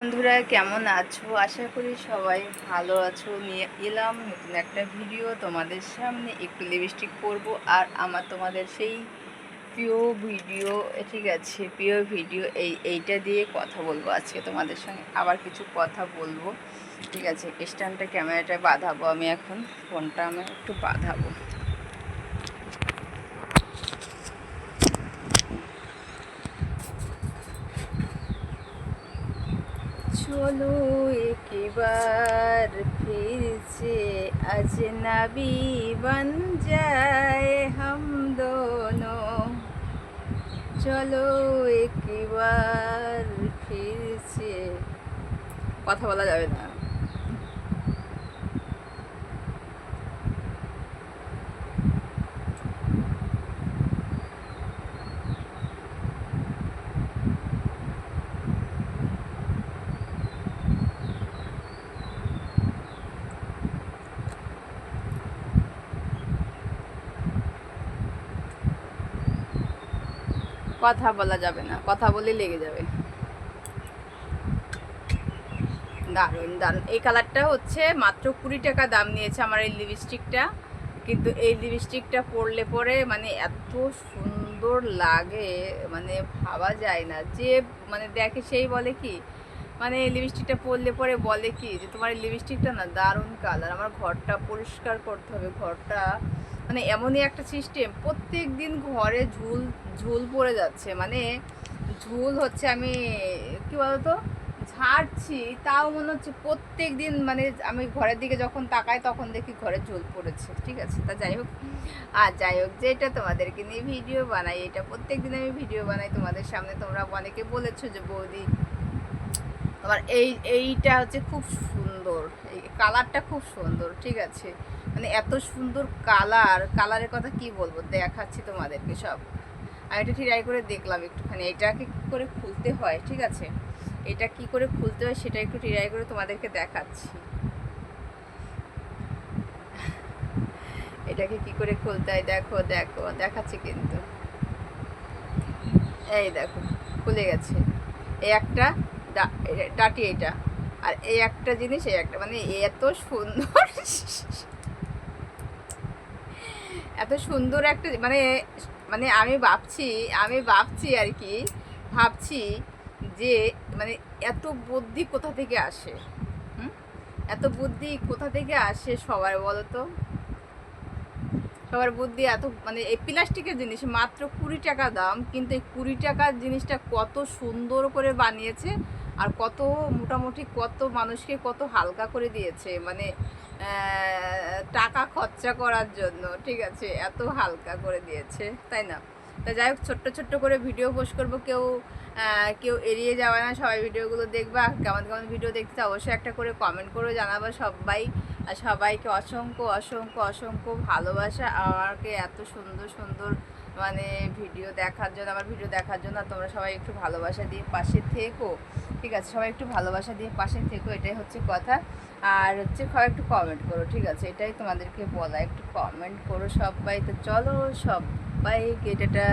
বন্ধুরা কেমন আছো? আশা করি সবাই ভালো আছো। নিয়ে এলাম নতুন একটা ভিডিও তোমাদের সামনে। একটু লিপস্টিক পরবো আর তোমাদের সেই প্রিয় ভিডিও, ঠিক আছে, প্রিয় ভিডিও এইটা দিয়ে কথা বলবো আজকে তোমাদের সঙ্গে। আবার কিছু কথা বলবো, ঠিক আছে। স্ট্যান্ডটা ক্যামেরাটায় বাঁধাবো, আমি এখন ফোনটা আমি একটু বাঁধাবো। চলো একবার फिर अजनबी बन जाए हम दोनों, চলো একবার फिर কথা বলা যাবে না। কথা বলা যাবে না, কথা বলে লেগে যাবে। দারুণ দারুণ। এই কালারটা হচ্ছে মাত্র 20 টাকা দাম নিয়েছে আমার এই লিপস্টিকটা। কিন্তু এই লিপস্টিকটা পরলে পরে মানে এত সুন্দর লাগে, মানে ভাবা যায় না। যে মানে দেখে সেই বলে কি, মানে এই লিপস্টিকটা পরলে পরে বলে কি যে তোমার এই লিপস্টিকটা না দারুণ কালার। আমার ঘরটা পরিষ্কার করতে হবে, ঘরটা মানে এমনই একটা সিস্টেম, প্রত্যেক দিন ঘরে ঝুল ঝুল পড়ে যাচ্ছে। মানে ঝুল হচ্ছে, আমি কি বলতো ঝাড়ছি, তাও মনে হচ্ছে প্রত্যেক দিন, মানে আমি ঘরের দিকে যখন তাকাই তখন দেখি ঘরে ঝুল পড়েছে, ঠিক আছে। তা যাই হোক, আর যাই হোক, যেটা তোমাদেরকে নিয়ে ভিডিও বানাই, এটা প্রত্যেক দিন আমি ভিডিও বানাই তোমাদের সামনে। তোমরা অনেকে বলেছো যে বৌদি তোমার এইটা হচ্ছে খুব সুন্দর, এই কালারটা খুব সুন্দর, ঠিক আছে। মানে এত সুন্দর কালারের কথা কি বলবো, দেখাচ্ছি তোমাদেরকে সব। আমি এটা ট্রাই করে দেখলাম একটুখানি, এটাকে কী করে খুলতে হয়, ঠিক আছে। এটা কি করে খুলতে হয় সেটা একটু ট্রাই করে তোমাদেরকে দেখাচ্ছি। এটাকে কি করে খুলতে হয় দেখো দেখো, দেখাচ্ছি কিন্তু। এই দেখো, খুলে গেছে। এই একটা ডাটি, এটা আর এই একটা জিনিস, এই একটা, মানে এত সুন্দর এত সুন্দর একটা, মানে মানে আমি ভাবছি আর কি, ভাবছি যে মানে এত বুদ্ধি কোথা থেকে আসে, এত বুদ্ধি কোথা থেকে আসে সবার বলো তো। সবার বুদ্ধি এত, মানে এই প্লাস্টিকের জিনিস মাত্র 20 টাকা দাম, কিন্তু এই 20 টাকার জিনিসটা কত সুন্দর করে বানিয়েছে আর কত মোটামুটি কত মানুষকে কত হালকা করে দিয়েছে, মানে টাকা খরচা করার জন্য, ঠিক আছে, এত হালকা করে দিয়েছে, তাই না। তা যাই হোক, ছোট্ট ছোট্ট করে ভিডিও পোস্ট করবো, কেউ এড়িয়ে যাবে না, সবাই ভিডিওগুলো দেখবা। কেমন কেমন ভিডিও দেখতে অবশ্যই একটা করে কমেন্ট করে জানাবা সবাই। আর সবাইকে অসংখ্য অসংখ্য অসংখ্য ভালোবাসা আমাকে এত সুন্দর সুন্দর মানে ভিডিও দেখার জন্য, আমার ভিডিও দেখার জন্য। তোমরা সবাই একটু ভালোবাসা দিয়ে পাশে থেকো, ঠিক আছে। সবাই একটু ভালোবাসা দিয়ে পাশে থেকো, এটাই হচ্ছে কথা। আর হচ্ছে সবাই একটু কমেন্ট করো, ঠিক আছে, এটাই তোমাদেরকে বলা, একটু কমেন্ট করো সবাই। তো চলো সবাইকে টাটা।